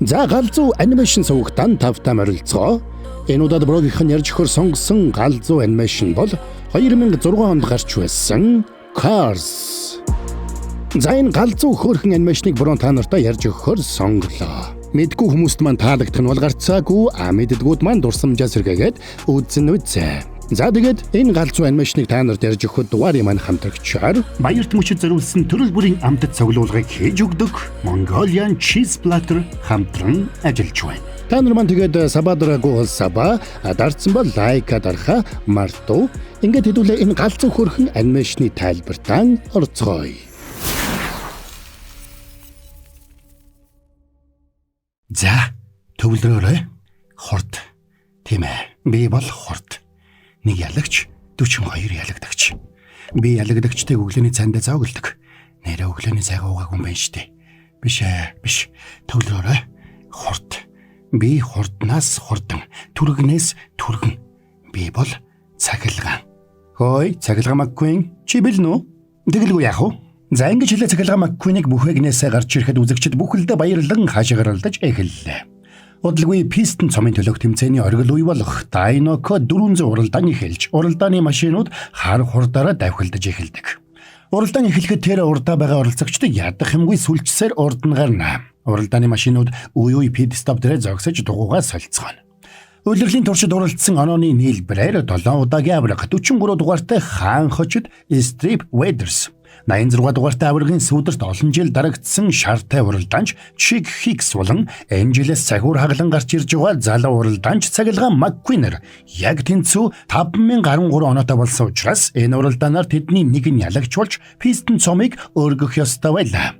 За галзуу анимашн сувагтан тавтай морилцгоо. Энэ удаад блогийнх нь ярьж өгөхөр сонгосон галзуу анимашн бол 2006 онд гарч байсан Cars. За энэ галзуу хөөрхөн анимашныг буруу та нартай ярьж өгөхөр сонголоо. Мэдгүй хүмүүст маань таалагдах нь бол гарцаагүй, мэддгүүд маань дурсамжаа сэргээгээд үзэн үзээ. За тэгээд энэ галзуу анимашныг та нарт ярьж өгөхөд дугаарыг маань хамтрагчаар Баярт мөчөд зориулсан төрөл бүрийн амтд цуглуулгыг хийж өгдөг Mongolian Cheese Platter хамтран ажиллаж байна. Та нар маань тэгээд сабадрагуу саба дарцсан бол лайка дарахаа мартуу. Ингээд хэдүүлээ энэ галзуу хөрхөн анимашны тайлбартаа орцгоё. За төвлөрөөрэй. Хурд. Тийм ээ. Би бол хурд. Нэг ялагч 42 ялагдагч. Би ялагдагчдыг өглөөний цайнд зоогддог. Нэрээ өглөөний цайг уугаагүй юм байна штэ. Биш. Төвлөрөөрэй. Хурд. Би хурднаас хурдан, түргнээс түргэн. Би бол цахилгаан. Хөөе, цахилгаан McQueen. Чи бэлнэ үү? Тэгэлгүй яах вэ? За ингэж хэлээ цахилгаан McQueen-ыг бүхээгнээсээ гарч ирэхэд үзэгчд бүхэлдээ баярлан хаашгиралдаж эхэллээ. Удалгүй пистон цомын төлөөх тэмцээний оргил үе болох Dinoco 400 уралдаан эхэлж, уралдааны машинууд хар хурдаараа давхилдаж эхэлдэг. Уралдаан эхлэхэд тэр урдаа байгаа оролцогчдыг ядах юмгүй сүлжсээр урд нь гарна. Уралдааны машинууд үе пит стоп дээр зогсож дугуйгаа солилцгоно. Улирлын туршид уралдсан онооны нийлбэрээр 7 удаагийн авраг 43 дугаартай хаан хочид Strip Waders, 86 дугаартай аваргын сүудэрт олон жил дарагдсан шартай уралдаанч Chick Hicks болон Angeles цагуур хаглан гарч ирж байгаа залуу уралдаанч цахилгаан McQueen яг тэнцүү 5013 оноотой болсон учраас энэ уралдаанаар тэдний нэг нь ялагч болж пистон цомыг өргөх ёстой байлаа.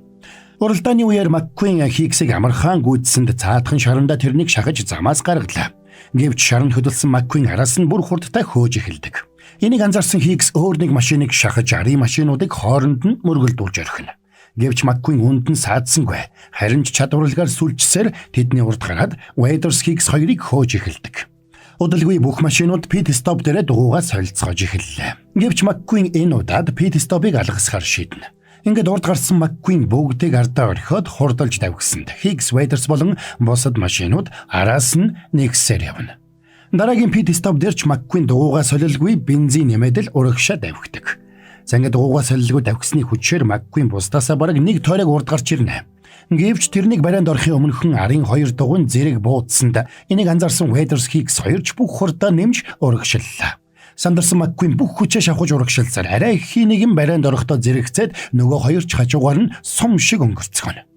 Уралдааны үеэр McQueen Hicks-ийг амархан гүйцсэнд цаадхан шаранда тэрнийг шахаж замаас гаргалаа. Гэвч шаранд хөдөлсөн McQueen араас нь бүр хурдтай хөөж эхэлдэг. Энийг анзаарсан Hicks өөр нэг машиныг шахаж ари машинуудыг хооронд нь мөргөлдүүлж орхино. Гэвч McQueen үнд нь саадсангүй. Харин ч чадварлагаар сүлжсээр тэдний урд гараад Waders Hicks хоёрыг хөөж эхэлдэг. Удалгүй бүх машинууд пит стоп дээр дугуйгаа солилцоож эхэллээ. Гэвч McQueen энэ удаад пит стопыг алгасахаар шийднэ. Ингээд урд гарсан McQueen бүгдийг ардаа орхиод хурдалж давгсанд Hicks, Waders болон бусад машинууд араас нь нэгсээр явна. Дараагийн пит стоп дээр ч McQueen дугуйгаа солилгүй бензин нэмэдэл урагшаа давхдаг. За ингээд дугуйгаа солилгүй давхсны хүчээр McQueen бусдаасаа бараг нэг тойрог урд гарч ирнэ. Гэвч тэрнийг барианд орохын өмнөхөн арын хоёр дугуйн зэрэг буудсанд энийг анзаарсан Waders, Hicks хоёрч бүх хурдаа нэмж урагшллаа. Сандарсан McQueen бүх хүчээ шавхаж урагшилсаар арай их нэгэн барианд орохдоо зэрэгцээд нөгөө хоёрч хажуугаар нь сум шиг өнгөрцгөнө.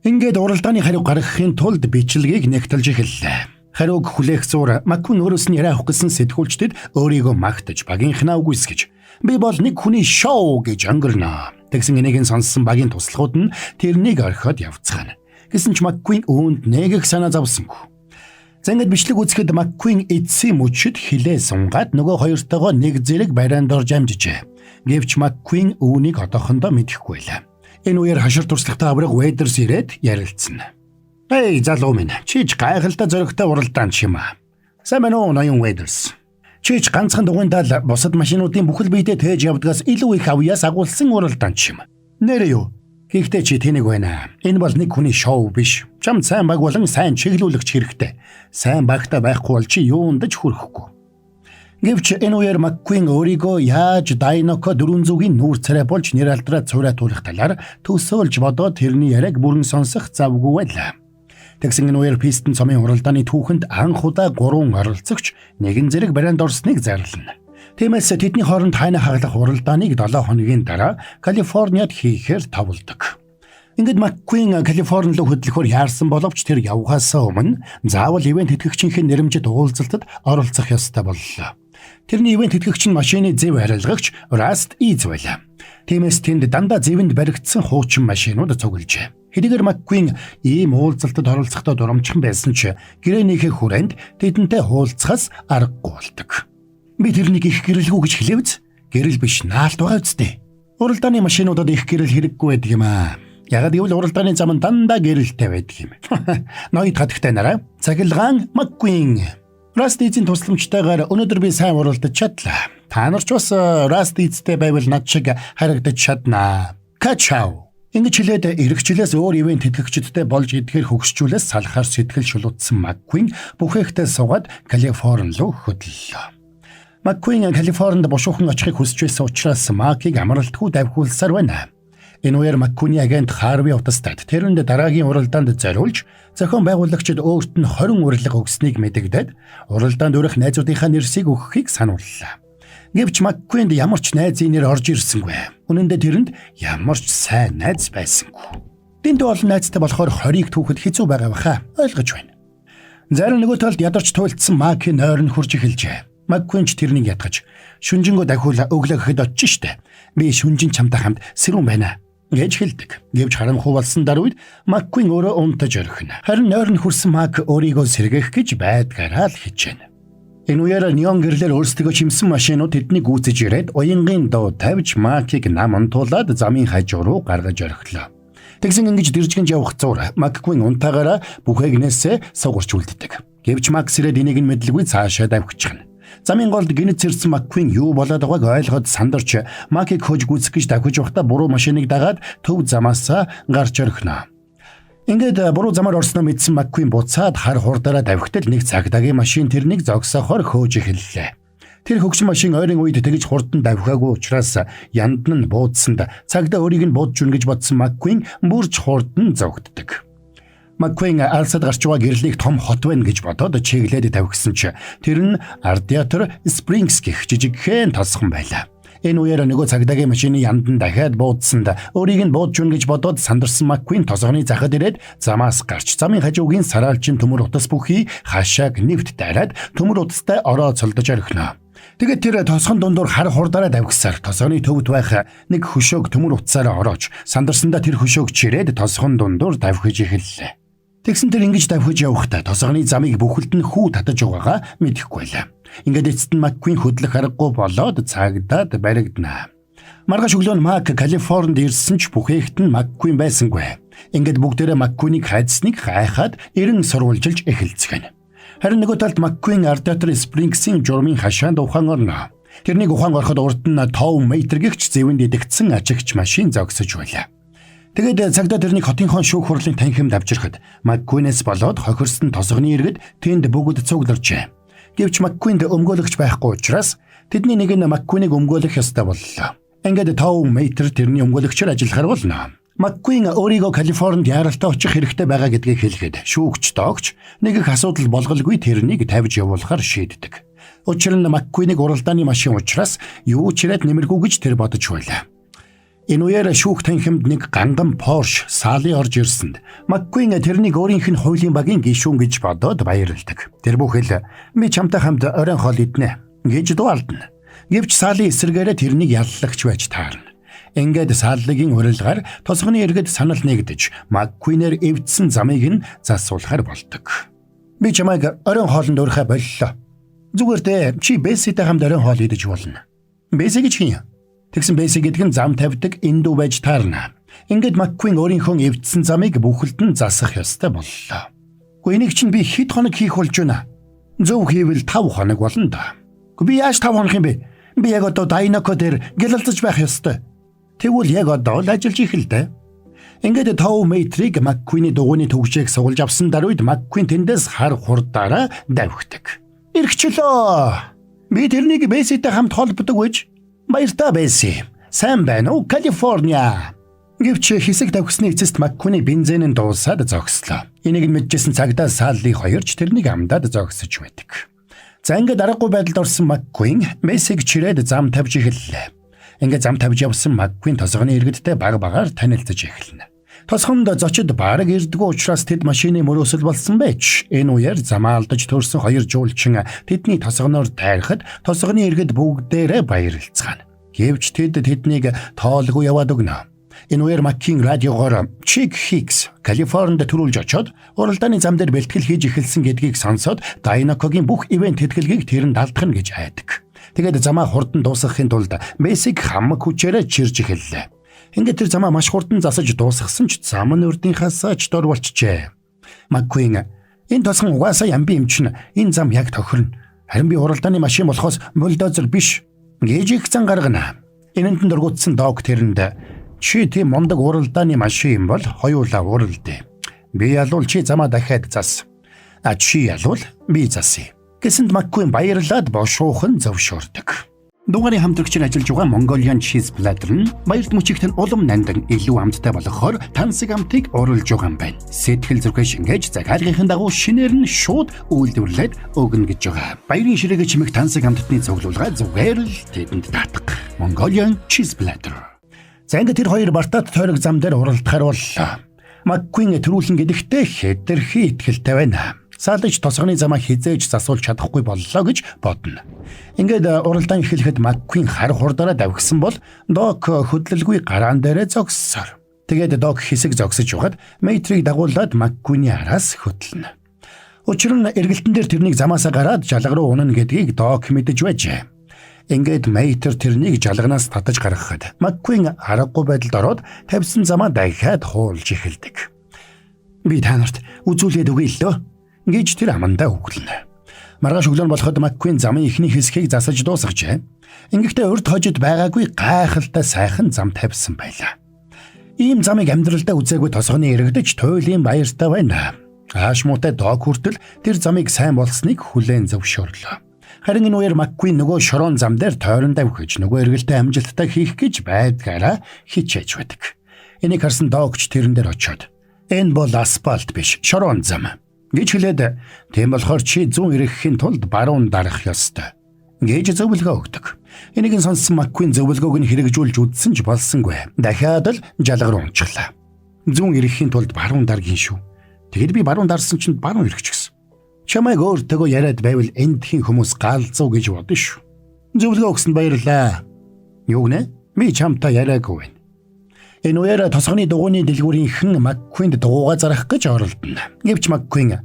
Ингээд уралдааны хариу гаргахын тулд бичлэгийг нэгтэлж эхэллээ. Хариуг хүлээх зуур McQueen өөрөөс нь яриа авах гэсэн сэтгүүлчдэд өөрийгөө магтаж багийнхнаа үгүйсгэж би бол нэг хүний шоу гэж өнгөрнө. Тэгсэн энийг сонссон багийн туслахууд нь тэрнийг орхиод явцгаана. Гэсэн ч McQueen үүнд нэг их санаа зовсонгүй. За ингээд бичлэг үзэхэд McQueen эцсийн мөчөд хилээ сунгаад нөгөө хоёртойгоо нэг зэрэг барианд орж амжижээ. Гэвч McQueen үүнийг одоохондоо мэдэхгүй байлаа. Энэ үеэр хашир туршлагатай авраг Waders ирээд ярилцсан. Эй залуу минь, чи ч гайхалтай зоригтой уралдаанч юм аа. Сайн байна уу ноён Waders? Чи ч ганцхан дугуйндаал бусад машинуудын бүхэл биедээ тээж явдгаас илүү их авьяас агуулсан уралдаанч юм. Нэр юу? Гэхдээ чи тэнэг байна. Энэ бол нэг хүний шоу биш. Чамд сайн баг болон сайн чиглүүлэгч хэрэгтэй. Сайн багтаа байхгүй бол чи юундаж хүрэхгүй. Гэвч энэ үеэр McQueen өөрийгөө яаж Dinoco 400-ийн нүүр царай болж нэр алдраа цуурайтуулах талаар төсөөлж бодоод тэрний яриаг бүрэн сонсох завгүй байлаа. Тэгсэн энэ үеэр пистон цомын уралдааны түүхэнд анх удаа 3 оролцогч нэгэн зэрэг барианд орсныг зарлана. Тиймээс тэдний хооронд хайна хаглах уралдааныг 7 хоногийн дараа Калифорниад хийхээр тавладаг. Ингээд McQueen Калифорни руу хөдлөхөөр яарсан боловч тэр явхаасаа өмнө заавал ивент тэтгэгчийн нэрмжид уулзалтад оролцох ёстой боллоо. Тэрний ивент тэтгэгч нь машины зэв харилгагч Rust Ease байлаа. Тиймээс тэнд дандаа зэвэнд баригдсан хуучин машинууд цуглжээ. Хэдийгээр McQueen ийм уулзалтад оролцохдоо дурамчхан байсан ч гэрээнийхээ хүрээнд тэдэнтэй хуулцахаас аргагүй болдог. Би тэрнийг их гэрэлгүй гэж хэлээвз. Гэрэл биш наалт байгаа үстэй. Уралдааны машинуудад их гэрэл хэрэггүй байдаг юм аа. Ягаад гэвэл уралдааны зам нь дандаа гэрэлтэй байдаг юм. Ноёд хатагтай нараа. Цахилгаан McQueen. Rust Ease-ийн тусламжтайгаар өнөөдөр би сайн уралдаж чадлаа. Та нар ч бас Rust Ease-тэй байвал над шиг харагдаж чаднаа. Качау. Ингэж хэлээд эрэгчлээс өөр ивент тэтгэгчдтэй болж эдгээр хөгшчүүлээс салахаар сэтгэл шулуутсан Маккуин бүхээгтээ суугаад Калифорни руу хөдлөлөө. Маккуин Калифорнид бушуухан очихыг хүсэж байсан учраас Макийг амралтгүй давхиулсаар байна. Энэ үеэр Маккуины агент Харви Утастад тэрэнд дараагийн уралдаанд зориулж зохион байгуулагчид өөрт нь 20 урилга өгснийг мэдэгдээд уралдаанд өрөх найзуудынхаа нэрсийг өгөхийг санууллаа. Гэвч Маккуинд ямар ч найзын нэр орж ирсэнгүй. Үнэн дээр тэрэнд ямар ч сайн найз байсангүй. Тэнд олон найзтай болохоор 20-ыг түүхэд хэцүү байгаа баха ойлгож байна. Зарим нөгөө талд ядарч туйлдсан Макийн нойр нь хурж эхэлжээ. Маккуин ч тэрнийг ятгаж шүнжэнгөө дахиула өглөө гэхэд очиж штэ. Би шүнжин чамтай хамт сэрүүн байна гэж хэлдэг. Гэвч харанхуй болсон дараа үед Маккуин өөрөө унтаж орхино. Харин нойр нь хүрсэн Мак өөрийгөө сэргээх гэж байдгаараа л хичээнэ. Энэ үеэр неон гэрлэр өөрсдөө чимсэн машинууд тэднийг гүйцэж ирээд уянгийн дуу тавьж Макийг наман туулаад замын хажуу руу гаргаж орхилоо. Тэгсэн ингэж дэржгэнж явах зур Маккуин унтаагаараа бүхээгнээсээ сугарч үлддэг. Гэвч Мак сэрээд энийг нь мэдлгүй цаашаа давхичихна. Замын голд гинэт цэрсэн Маккуин юу болоод байгааг ойлгоод сандарч Макийг хөөж гүйцэх гэж давхиж байхдаа буруу машиныг дагаад төв замаас гарч орхино. Ингээд буруу замаар орсноо мэдсэн Маккуин буцаад хар хурдаараа давхитал нэг цагдаагийн машин тэрнийг зогсоохоор хөөж эхэллээ. Тэр хөгшин машин ойрын үед тэгж хурдан давхиагүй учраас янд нь буудсанд цагдаа өөрийг нь буудж үн гэж бодсон Маккуин бүрж хурдан зогтдог. Маккуин алсад гарч байгаа гэрлийг том хот байна гэж бодоод чиглээд тавьгсан ч тэр нь Радиатор Спрингс гэх жижигхэн тосхон байлаа. Энэ үеэр нөгөө цагдаагийн машины яндан дахиад буудсанд өөрийг нь буудж үн гэж бодоод сандарсан Маккуин тосгоны захад ирээд замаас гарч замын хажуугийн сараалчин төмөр утас бүхий хашааг нэвт дайраад төмөр утастай ороо цолдож орхино. Тэгээд тэр тосгон дундуур хар хурдаараа давгсаар тосгоны төвд байх нэг хөшөөг төмөр утсаараа ороож сандарсандаа тэр хөшөөг чирээд тосгон дундуур давхиж эхэллээ. Тэгсэн тэр ингэж давхиж явахдаа тосгоны замыг бүхэлд нь хүү татаж байгаагаа мэдэхгүй байлаа. Ингээд эцэст нь Маккуин хөдлөх аргагүй болоод цагдаад баригдана. Маргааш өглөө нь Мак Калифорнид ирсэн ч бүхээгт нь Маккуин байсангүй. Ингээд бүгдээрээ Маккуинийг хайцсныг гайхаад эрен сурвалжилж эхэлцгэн. Харин нөгөө талд Маккуин Радиатор Спрингсийн журмын хашаанд ухаан орно. Тэрнийг ухаан ороход урд нь Том Мейтер гэгч зэвэнд идэгдсэн ачигч машин зогсож байлаа. Тэгээд цагдаа тэрнийг хотынхон шүүх хурлын танхимд авчирхад Маккуинээс болоод хохирсон тосгоны иргэд тэнд бүгд цугларчээ. Гэвч Маккуинд өмгөөлөгч байхгүй учраас тэдний нэг нь Маккуиныг өмгөөлөх ёстой боллоо. Ингээд Том Мейтер тэрний өмгөөлөгчөөр ажиллахаар болно. Маккуин өөрийгөө Калифорнид яаралтай очих хэрэгтэй байгаа гэдгийг хэлэхэд шүүгч доогч нэг их асуудал болголгүй тэрнийг тавьж явуулахар шийддэг. Учир нь Маккуиныг уралдааны машин учраас юу ч ирээд нэмэргүй гэж тэр бодож байлаа. Энэ үеэр шүүх танхимд нэг ганган Porsche Sally орж ирсэнд Маккуин тэрнийг өөрийнх нь хуулийн багийн гишүүн гэж бодоод баярлдаг. Тэр бүхэл би чамтай хамт оройн хоол иднэ гэж дуалдана. Гэвч Sally эсэргээрээ тэрнийг яллагч байж таарна. Ингээд Sally-гийн урилгаар тосгоны иргэд санал нэгдэж Маккуинээр эвдсэн замыг нь засуулахар болдог. Би чамайг оройн хоолнд урихаа боллоо. Зүгээр дээ чи Бэситэй хамт оройн хоол идэж болно. Бэси гэж хин. Тэгсэн Бэси гэдэг нь зам тавьдаг эндүү байж таарна. Ингээд Маккуин өөрийнхөө эвдсэн замыг бүхэлд нь засах ёстой боллоо. Гэхдээ энийг чинь би хэд хоног хийх болж байна? Зөв хийвэл 5 хоног болно да. Гэхдээ би яаж 5 хоног юм бэ? Би яг одоо Дайнако дээр гэлэлцэж байх ёстой. Тэгвэл яг одоо л ажиллаж эхэлдэ. Ингээд Том Мейтрийг Маккуины дугуйны төгжээг суулж авсан дараа үед Маккуин тэндээс хар хурдаараа давхдаг. Иргчлөө. Би тэрнийг Бэситэй хамт холбодог гэж баяртай Бэси. Сайн байна уу Калифорниа? Гэвч хэсэг давхсны эцэст Маккуины бензин нь дуусаад зогслоо. Энийг нь мэдчихсэн цагдаа Салли хоёрч тэрнийг амдаад зогсож байдаг. За ингээд аргагүй байдалд орсон Маккуин Бэсиг чирээд зам тавьж эхэллээ. Ингээд зам тавьж явсан Маккуин тосгоны иргэдтэй баг багаар танилцж эхэлнэ. Тосгонд зочид бараг ирдэггүй учраас тэд машины мөрөөсөл болсон байж энэ үеэр замаа алдаж төрсөн хоёр жуулчин тэдний тосгоноор тайрахад тосгоны иргэд бүгдээрээ баярлцгаана. Гэвч тэднийг тоолгүй яваад өгнө. Энэ үеэр Маккийн радиогоор Chick Hicks Калифорнид төрүүлж очоод уралдааны зам дээр бэлтгэл хийж эхэлсэн гэдгийг сонсоод Дайнакогийн бүх ивент тэтгэлгийг тэрэнд алдахна гэж айдаг. Тэгээд замаа хурдан дуусгахын тулд Бэсиг хамаг хүчээрээ чирж эхэллээ. Ингээд тэр замаа маш хурдан засаж дуусгасан ч зам нь урдынхаас ч дор болчихжээ. Маккуин энэ тосгон угаасаа ямби эмчин энэ зам яг тохирно. Харин би уралдааны машин болохоос бульдозер биш гэж их зан гаргана. Энэнд дургуутсан дог тэрэнд Чи тийм мундаг уралдааны машин бол хоёулаа уралдээ. Би ялвал чи замаа дахиад зас. Чи ялвал би засъя. Гэсэнд Маккуин баярлаад бошуухан зөвшөөрдөг. Дугаарыг хамтрагчаар ажиллаж байгаа Mongolian Cheese Platter нь баярт мөчигт нь улам нандан илүү амттай болгохоор тансаг амтыг оруулж байгаа юм байна. Сэтгэл зүрхээ шингээж захиалгын дагуу шинээр нь шууд үйлдвэрлээд өгнө гэж байгаа. Баярын ширээгээ чимэх тансаг амтны цуглуулга зүгээр л тэдэнд таатах. Mongolian Cheese Platter. За ингээд тэр хоёр бартаад тойрог зам дээр уралдахаар боллоо. Маккуин төрүүлэн гэдэгтээ хэтэрхий итгэлтэй байна. Салж тосгоны замаа хизээж засуулж чадахгүй боллоо гэж бодно. Ингээд уралдаан эхлэхэд Маккуин хар хурдаараа давхсан бол Док хөдлөлгүй гараан дээрээ зогссоор. Тэгээд Док хэсэг зогсож байгаад Мэйтрийг дагуулад Маккуины араас хөдлөнө. Учир нь эргэлтэн дээр тэрнийг замаасаа гараад жалга руу унана гэдгийг Док мэдэж байжээ. Ингээд Мэйтер тэрнийг жалганаас татаж гаргахад Маккуин аргагүй байдалд ороод тавьсан замаа дахиад хуулж эхэлдэг. Би та нарт үзүүлээд өгье л дөө гэж тэр амандаа үгэлнэ. Маргааш өглөө болоход Маккуин замын ихний хэсгийг засаж дуусгажээ. Ингэхдээ урд хожид байгаагүй гайхалтай сайхан зам тавьсан байлаа. Ийм замыг амьдралдаа үзээгүй тосгоны иргэдэж туйлын баяртай байна. Аашмуутай Док хүртэл тэр замыг сайн болсныг хүлээн зөвшөөрлөө. Харин энэ үеэр Маккуин нөгөө шорон зам дээр тойрон давхиж нөгөө эргэлтэй амжилттай хийх гэж байдгаараа хичээж байдаг. Энийг харсан Докч тэрэн дээр очиод энэ бол асфальт биш, шорон зам гэж хэлээд тийм болохоор чи зүүн ирэхийн тулд баруун дарах ёстой гэж зөвлөгөө өгдөг. Энийг сонссон Маккуин зөвлөгөөг нь хэрэгжүүлж үзсэн ч болсонгүй. Дахиад л жалга руу унчихлаа. Зүүн ирэхийн тулд баруун даргийн шүү. Тэгэд би баруун дарсан чинь баруун ирэх ч гэсэн. Чамайг өөртөө яриад байвал эндхийн хүмүүс галзуу гэж бодно шүү. Зөвлөгөө өгсөнд баярлалаа. Юу гэнэ? Би чамтай яриаггүй байна. Энэ үеэр тосгоны дугуйны дэлгүүрийнхэн Маккуинд дугуйгаа зарах гэж оролдоно. Гэвч Маккуин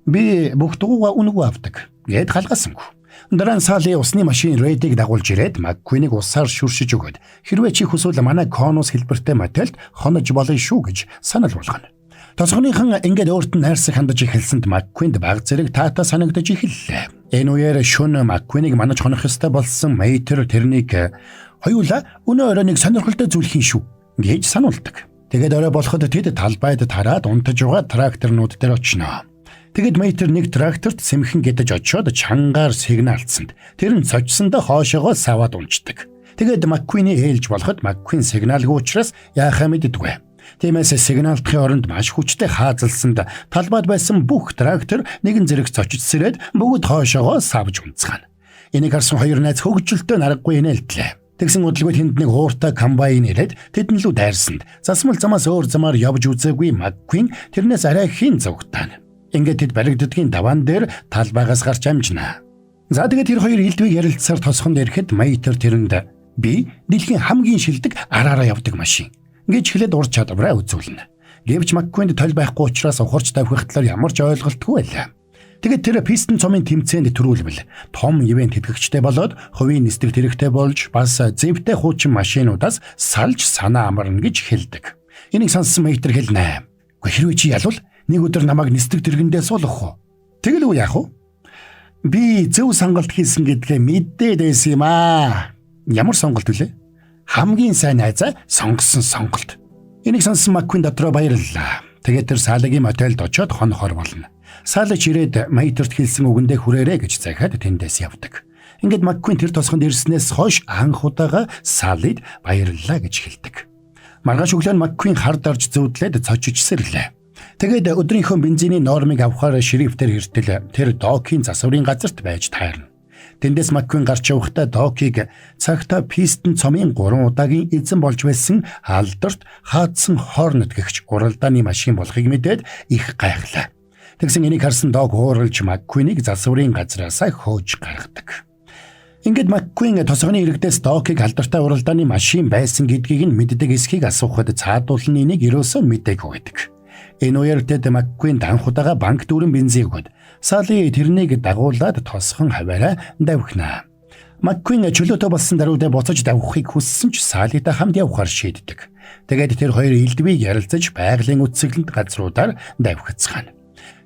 би бүх дугуйгаа үнэгүй авдаг гэд халгаасангүй. Дараа нь Сали усны машин Рэдийг дагуулж ирээд Маккуинийг усаар шүршиж өгöd хэрвээ чи хүсвэл манай конус хэлбэртэй мотельд хонож болно шүү гэж санал болгоно. Тосгоныхан ингээд өөрт нь найрсаг хандаж эхэлсэнд Маккуинд баг зэрэг таата санагдаж эхэллээ. Энэ үеэр шөнө Маккуинийг манаж хонох ёстой болсон Мэйтер тэрнийг хоёулаа өнөө оройныг сонирхолтой зүйлхийн шүү гэж сануулдаг. Тэгээд орой болоход тэд талбайд тараад унтаж байгаа тракторнууд дээр очино. Тэгэд Мэйтер нэг тракторт сэмхэн гэдэж очиод чангаар сигналцсанд тэр нь цочсондоо хоошоогоо саваад унцдаг. Тэгээд Маккуины ээлж болоход Маккуин сигналгүй учраас яахаа мэддэггүй. Тиймээс сигналдахын оронд маш хүчтэй хаазалсанд талбайд байсан бүх трактор нэгэн зэрэг цочиж сэрээд бүгд хоошоогоо савж унцгаана. Энийг харсан хоёр найз хөгжилтэй наргагүй инээлтлээ. Тэгсэн удалгүй тэнд нэг хууртай комбайн ирээд тэднлүү дайрсанд засмал замаас өөр замаар явж үзээгүй Маккуин тэрнээс арай хин зогтаана. Ингээд тэд баригддгийн даваан дээр талбайгаас гарч амжина. За тэгээд тэр хоёр элдвийг ярилцсаар тосгонд ирэхэд Мэйтер тэрэнд би дэлхийн хамгийн шилдэг араараа явдаг машин гэж хэлээд ур чадвараа үзүүлнэ. Гэвч Маккуинд тол байхгүй учраас ухарч тавих талаар ямар ч ойлголтгүй байлаа. Тэгээд тэр пистон цомын тэмцээнд төрүүлбэл том ивент тэтгэгчтэй болоод хувийн нисдэг хэрэгтэй болж бас зэвтэй хуучин машинуудаас салж санаа амарна гэж хэлдэг. Энийг сонссон Мэйтер хэлнэ. Гэхдээ хэрвээ чи ялвал нэг өдөр намайг нисдэг тэргэндээ суулгах уу? Тэгэл үү яах вэ? Би зөв сонголт хийсэн гэдгээ мэдээд байсан юм аа. Ямар сонголт вүлээ? Хамгийн сайн найзаа сонгосон сонголт. Энийг сонссон Маккуин дотроо баярлалаа. Тэгээд тэр Салигийн мотельд очиод хонохоор болно. Салич ирээд Мэйтерт хэлсэн үгэндээ хүрээрэ гэж захиад тэндээс явдаг. Ингээд Маккуин тэр тосгонд ирснээс хойш анх удаага Салид баярлалаа гэж хэлдэг. Маргааш өглөө Маккуин хар дарж зүүдлээд цочиж сэрлээ. Тэгээд өдрийнхөө бензиний нормыг авахаар шерифтээр хэртэл тэр Докийн засварын газарт байж таарна. Тэндээс Маккуин гарч явахдаа Докийг цагтаа пистон цомын 3 удаагийн эзэн болж байсан алдарт хаадсан хорнет гэгч уралдааны машин болохыг мэдээд их гайхлаа. Тэгсэн энийг харсан Док ууралж Маккуинийг засварын газраас хөөж гаргадаг. Ингээд Маккуин тосгоны иргэдээс Докийг алдартай уралдааны машин байсан гэдгийг нь мэддэг эсхийг асуухад цаадуулны энийг ерөөсөө мэдээгүй байдаг. Энэ үеэр тэд Маккуин анх удаага банк дүүрэн бензин өгöd Сали тэрнийг дагуулад тосхон хаваараа давхина. Маккуин чөлөөтэй болсон даруйдаа буцаж давхахыг хүссэн ч Салитай хамт явахаар шийддэг. Тэгээд тэр хоёр элдвийг ярилцаж байгалийн үтсгэлэнт газруудаар давхицгаана.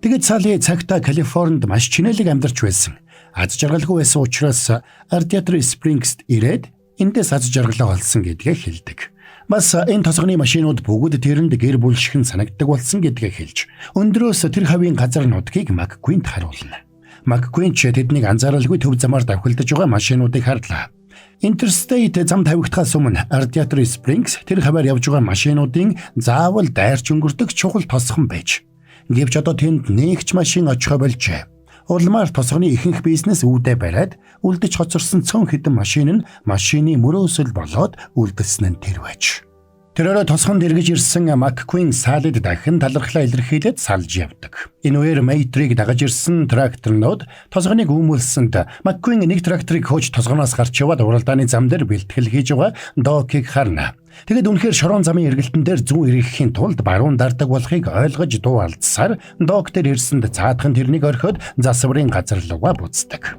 Тэгээд Сали цагтаа Калифорнид маш чинэлэг амьдарч байсан. Аз жаргалгүй байсан учраас Ardetro Springs ирээд эндээс аз жаргалаа олсон гэдгээ хэлдэг. Бас энэ тосгоны машинууд бүгд тэрэнд гэр бүл шиг санагддаг болсон гэдгээ хэлж, өндрөөс тэр хавийн газар нутгийг Маккуинд харуулна. Маккуин ч тэднийг анзааралгүй төв замаар давхилдаж байгаа машинуудыг харлаа. Interstate зам тавигдахаас өмнө Radiator Springs тэр хаваар явж байгаа машинуудын заавал дайрч өнгөрдөг чухал тосгон байж. Гэвч одоо тэнд нэгч машин очихо болжээ. Улмаар тосгоны ихэнх бизнес үүдэ бариад үлдэж хоцорсон цөөн хэдэн машин нь машины мөрөөсөл болоод үлдсэн нь тэр байж. Тэрээр тосгонд эргэж ирсэн Маккуин Салид дахин талархлаа илэрхийлээд салж явдаг. Энэ үеэр Мэйтрийг дагаж ирсэн тракторнууд тосгоныг үүмүүлсэнд Маккуин нэг тракторыг хөөж тосгоноос гарч яваад уралдааны зам дээр бэлтгэл хийж байгаа Докийг харна. Тэгэд үнэхээр шорон замын эргэлтэн дээр зүүн ирэхийн тулд баруун дардаг болохыг ойлгож дуу алдсаар Док дээр ирсэнд цаадхан тэрнийг орхиод засварын газар руугаа буцдаг.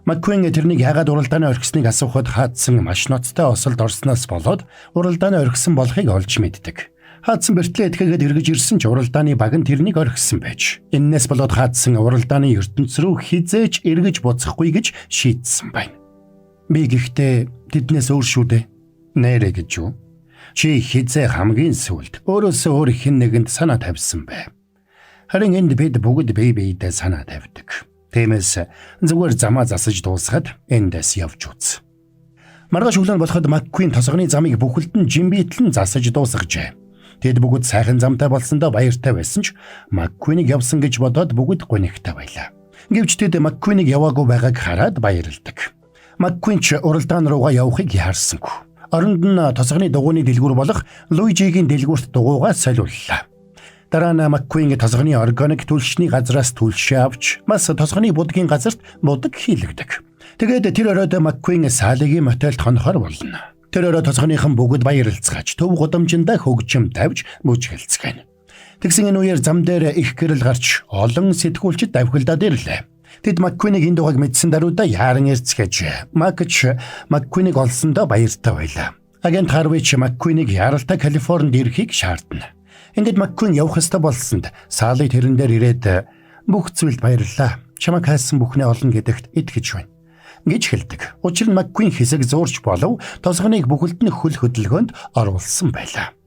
Маккуин тэрнийг яагаад уралдааны орхисныг асуухад хаадсан маш ноцтой осолд орсноос болоод уралдааны орхисон болохыг олж мэддэг. Хаадсан бэртлээ этгээгээд эргэж ирсэн ч уралдааны баг нь тэрнийг орхисон байж. Иннээс болоод хаадсан уралдааны ертөнц рүү хизээч эргэж буцахгүй гэж шийдсэн байна. Би гэхдээ тэднээс өөр шүү дээ. Нэрэ гэж юу? Чи хизээ хамгийн сүлд өөрөөсөө өөр хэн нэгэнд санаа тавьсан бай. Харин энд бид бүгд бие биедээ санаа тавьдаг. Тиймээс зүгээр замаа засаж дуусгаад эндээс явж үз. Маргааш өглөө болоход Маккуин тосгоны замыг бүхэлдэн жимбитлэн засаж дуусгажээ. Тэд бүгд сайхан замтай болсондоо баяртай байсан ч Маккуинийг явсан гэж бодоод бүгд гонигтай байлаа. Гэвч тэд Маккуинийг яваагүй байгааг хараад баярлдаг. Маккуин ч уралдаан руугаа явахыг яарсангүй. Оронд нь тосгоны дугуйны дэлгүүр болох Луижигийн дэлгүүрт дугуйгаа солиуллаа. Дараа нь Маккуин тосгоны органик түлшний газраас түлшээ авч бас тосгоны будгийн газарт будаг хийлэгдэг. Тэгээд тэр оройд Маккуин Салигийн мотелд хонохоор болно. Тэр орой тосгоныхан бүгд баярлцгааж төв гудамжиндаа хөгжим тавьж бүжгэлцгэн. Тэгсэн энэ үеэр зам дээр их гэрэл гарч олон сэтгүүлчид давхилдаад ирлээ. Тэд Маккуинийг энэ дугааг мэдсэн даруйда яаран эрцгэж Маккуинийг олсондоо баяртай байлаа. Агент Харвич Маккуинийг яралтай Калифорнид ирэхийг шаардна. Ингээд Маккуин явах ёстой болсонд Сали тэрэн дээр ирээд бүх зүйлд баярлалаа. Чамайг хайсан бүхнээ олно гэдэгт итгэж байна гэж хэлдэг. Учир нь Маккуин хэсэг зуурч болов тосгоныг бүхэлд нь хөл хөдөлгөөнд оруулсан байлаа.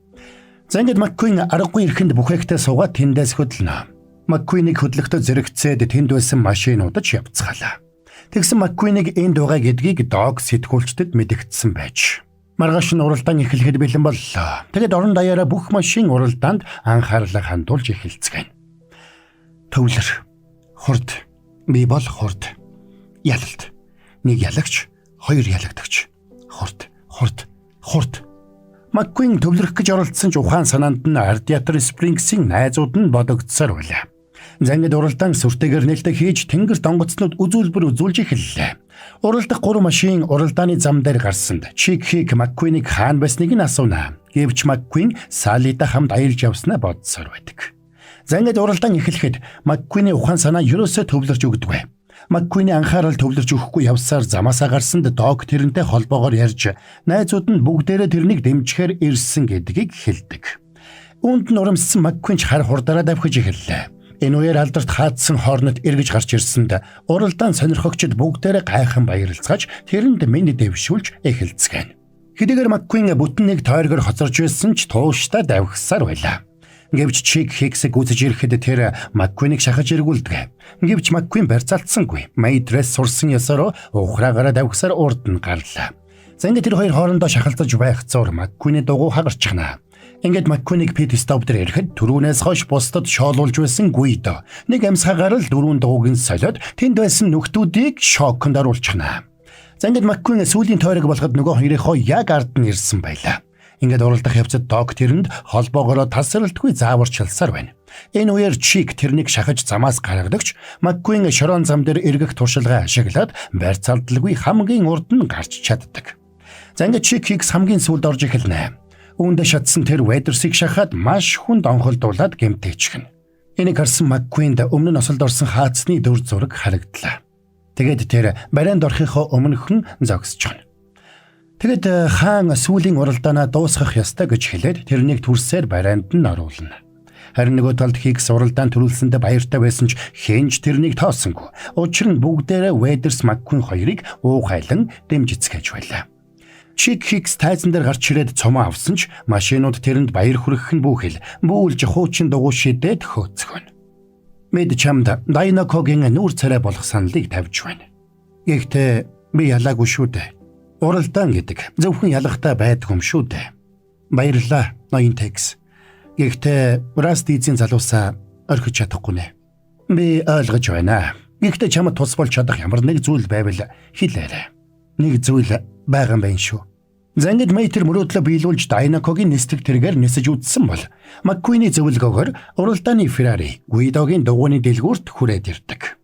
За ингээд Маккуин аргагүй ирэхэнд бүхээгтээ суугаад тэндээс хөдлөнө. Маккуинийг хөдлөхдөө зэрэгцээд тэнд байсан машинуудад явцгаалаа. Тэгсэн Маккуинийг энд байгаа гэдгийг Дог сэтгүүлчдэд мэдэгдсэн байж. Маргааш нь уралдаан эхлэхэд бэлэн боллоо. Тэгэд орон даяараа бүх машин уралдаанд анхаарлаа хандуулж эхэлцгээв. Төвлөр, хурд, би бол хурд. Ялалт. Нэг ялагч, хоёр ялагдагч. Хурд. Маккуин төвлөрөх гэж оролцсон ч ухаан санаанд нь Radiator Springs-ийн найзууд нь бодогдсоор байлаа. Зангид уралдаан сүртэйгээр нээлттэй хийж тэнгэр донгоцнууд үзүүлбэр үзүүлж эхэллээ. Уралдах 3 машин уралдааны зам дээр гарсанд Чикхик Маккуинийг хаана байсныг нь асууна. Гэвч Маккуин Салитай хамт аялж явснаа бодсоор байдаг. Зангид уралдаан эхлэхэд Маккуины ухаан санаа ерөөсөө төвлөрч өгдөг. Маккуины анхаарал төвлөрч өгөхгүй явсаар замаасаа гарсанд Дог тэрнтэй холбоогоор ярьж найзууд нь бүгдээрээ тэрнийг дэмжихээр ирсэн гэдгийг хэлдэг. Үүнд нь урамссан Маккуин ч хар хурдаараа давхиж эхэллээ. Энэ үеэр алдарт хаадсан хоорнод эргэж гарч ирсэнд уралдаан сонирхогчид бүгдээрээ гайхан баярлцгааж тэрэнд мэнд дэвшүүлж эхэлцгээв. Хэдийгээр Маккуин бүтэн нэг тойргоор хоцорж байсан ч тууштай давхсаар байлаа. Гэвч Чикхиксийг үзэж ирэхэд тэр Маккуинийг шахаж эргүүлдэг. Гэвч Маккуин барьцаалтсангүй. Мэйтрээс сурсан ёсоор ухраагаараа давхсаар урд нь гарлаа. За ингээд тэр хоёр хоорондоо шахалцаж байх зур Маккуины дугуй хагарчихна. Ингээд Маккуинийг пит стоп дээр ирэхэд түрүүнээс хойш бусдад шоолуулж байсан Гуидо нэг амсгаагаар л 4 дугуйг нь солиод тэнд байсан нөхдүүдийг шоконд оруулчихна. За ингээд Маккуин сүүлийн тойрог болоход нөгөө хоёрынхоо яг ард нь ирсэн байлаа. Ингээд уралдах явцад Дог тэрэнд холбоогоор тасралтгүй зааварчилсаар байна. Энэ үеэр Чик тэрнийг шахаж замаас гаргадагч Маккуин шорон зам дээр эргэх туршилгаа ашиглаад барьцаалдалгүй хамгийн урд нь гарч чаддаг. За ингээд Чик Хикс хамгийн сүүлд орж эхэлнэ. Үүндээ шатсан тэр Ведерсийг шахаад маш хүнд онхолдуулаад гэмтээчихнэ. Энийг харсан Маккуинд өмнө нь осолд орсон хаацны дүр зураг харагдлаа. Тэгээд тэр барианд орохынхоо өмнөхөн зогсчихно. Тэгэд хаан сүүлийн уралдаанаа дуусгах ёстой гэж хэлээд тэрнийг түрсээр барианд нь оруулна. Харин нөгөө талд Хикс уралдаан төрүүлсэндээ баяртай байсан ч хэнж тэрнийг тоосонгүй. Учир нь бүгдээрээ Ведерс Маккуин хоёрыг уухайлан дэмжицгээж байлаа. Чик Хикс тайзан дээр гарч ирээд цомоо авсан ч машинууд тэрэнд баяр хүргэх нь бүхэл бүүлж хуучин дугуй шидэд хөөцгөн. Мэд чамд Дайнокогийн нүүр царай болох саналыг тавьж байна. Гэхдээ би ялаагүй шүү дээ. Уралдаан гэдэг зөвхөн ялахтай байдаг юм шүү дээ. Баярлалаа, ноён Текс. Гэхдээ Растизийн залуусаа орхиж чадахгүй нэ. Би ойлгож байна. Гэхдээ чамд тус болж чадах ямар нэг зүйл байвал хэлээрэй. Нэг зүйл байгаа юм байна шүү. Зангид Мэйтер мөрөөдлөө биелүүлж Дайнокогийн нислэг тэргээр нисэж үтсэн бол Маккуины зөвлөгөөгөөр уралдааны Феррари Гуидогийн дугуйны дэлгүүрт хүрээд ирдэг.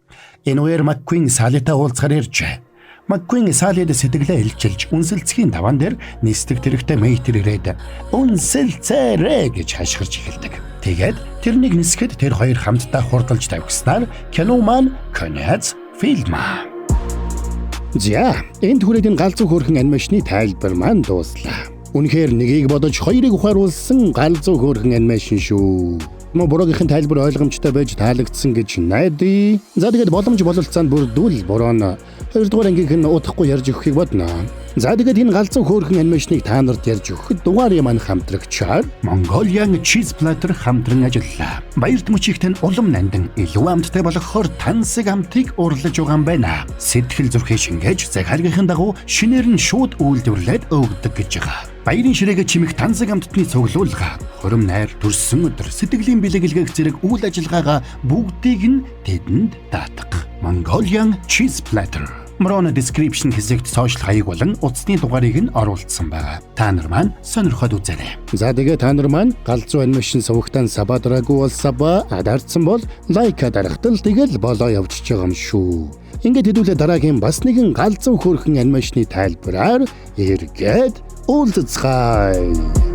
Энэ үеэр Маккуин Салитай уулзахаар иржээ. Маккуин Салид сэтгэлээ илчилж үнсэлцгийн таван дээр нислэг тэрэгтэй Мэйтер ирээд үнсэлцээрэ гэж хашгирч эхэлдэг. Тэгээд тэрнийг нисгэхэд тэр хоёр хамтдаа хурдалж тавьснаар кино маань конец фильма. За, энд хүрээд энэ галзуу хөөрхөн анимашны тайлбар маань дууслаа. Үнэхээр нэгийг бодож хоёрыг ухааруулсан галзуу хөөрхөн анимашн шүү. Бороогийн тайлбар ойлгомжтой байж таалагдсан гэж найдаа. За тэгээд боломж бололцоонд бүрдүүл бороо 2 дугаар ангийнх нь удахгүй ярьж өгөхийг бодно. За тэгээд энэ галзуу хөөрхөн анимашныг та нарт ярьж өгөхөд дугаарыг маань хамтрагчаар Mongolian Cheese Platter хамтран ажиллаа. Баяр төмөчигт нь улам нандин илүү амттай болгохоор тансаг амтыг урлаж байгаа юм байна. Сэтгэл зүрхээ шингээж захиргийнхын дагуу шинээр нь шууд үйлдвэрлээд өгдөг гэж байгаа. Баярын ширээгээ чимэх тансаг амттны цуглуулга, хором найр төрсөн өдөр сэтгэлийн бэлэглэгээх зэрэг үйл ажиллагаагаа бүгдийг нь тэдэнд даатгах. Mongolian Cheese Platter. Мөрөнд description хэсэгт сошиал хаяг болон утасны дугаарыг нь оруулсан байгаа. Та нар маань сонирхоод үзээрэй. За тэгээ та нар маань галзуу анимашн сувагтан сабадрагуу саба адарсан бол лайка дарахтал тэгэл болоо явчихж байгаа юм шүү. Ингээд хэдүүлээ дараагийн бас нэгэн галзуу хөөрхөн анимашны тайлбараар эргээд уулзцгаая.